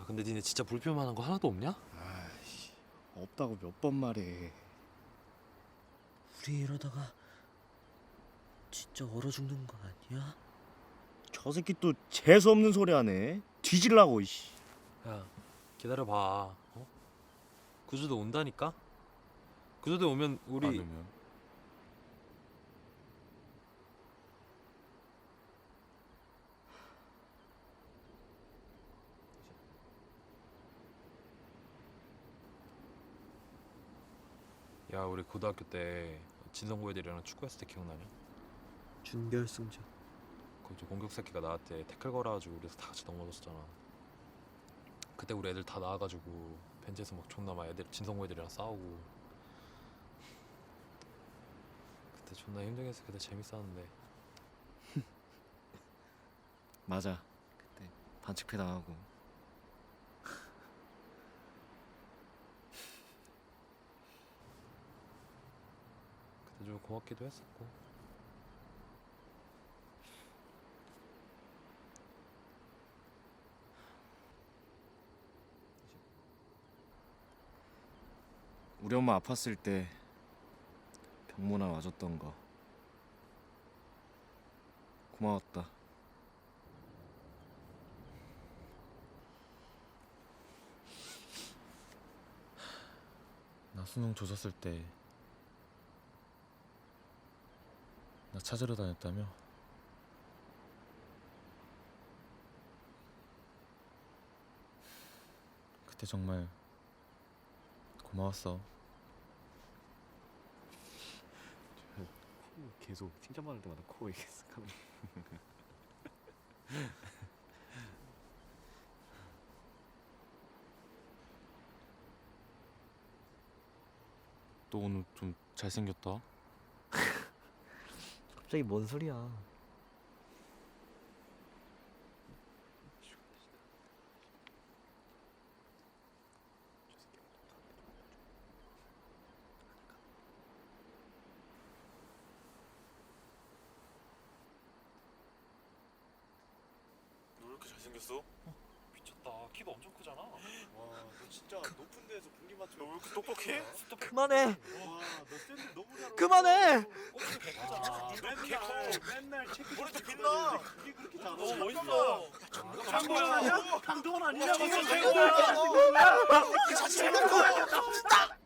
근데 니네 진짜 불편한 거 하나도 없냐? 아이씨, 없다고 몇 번 말해. 우리 이러다가 진짜 얼어 죽는 거 아니야? 저 새끼 또 재수 없는 소리 하네. 뒤질라고 이씨. 야 기다려봐. 어? 구조대 온다니까? 구조대 오면 우리 안 오면? 야 우리 고등학교 때 진성고 애들이랑 축구했을 때 기억나냐? 준결승전. 그 공격 새끼가 나한테 태클 걸어가지고 우리 다 같이 넘어졌었잖아. 그때 우리 애들 다 나와가지고 벤치에서 막 존나 막 애들 진성고 애들이랑 싸우고. 그때 존나 힘들겠어. 그때 재밌었는데. 맞아. 그때 반칙패 당하고. 그때 좀 고맙기도 했었고. 우리 엄마 아팠을 때 병문안 와줬던 거 고마웠다. 나 수능 조졌을 때 나 찾으러 다녔다며? 그때 정말 고마웠어. 계속 칭찬받을 때마다 코 얘기했어. 너 오늘 좀 잘생겼다. 갑자기 뭔 소리야? 너 왜 이렇게 잘생겼어? 미쳤다. 키도 엄청 크잖아. 와, 너 진짜 높은 데서 분기 맞춰. 너 왜 이렇게 똑똑해? 그만해. 와, 너 샌들 너무 잘. 그만해. 꼬치 개크잖아. 맨날 체크. 머리도 빛나. 그게 그렇게 잘하. 너무 멋있어. 강동원 아니야? 강동원 아니냐고. 진짜 최고야. 자신 있는 거야.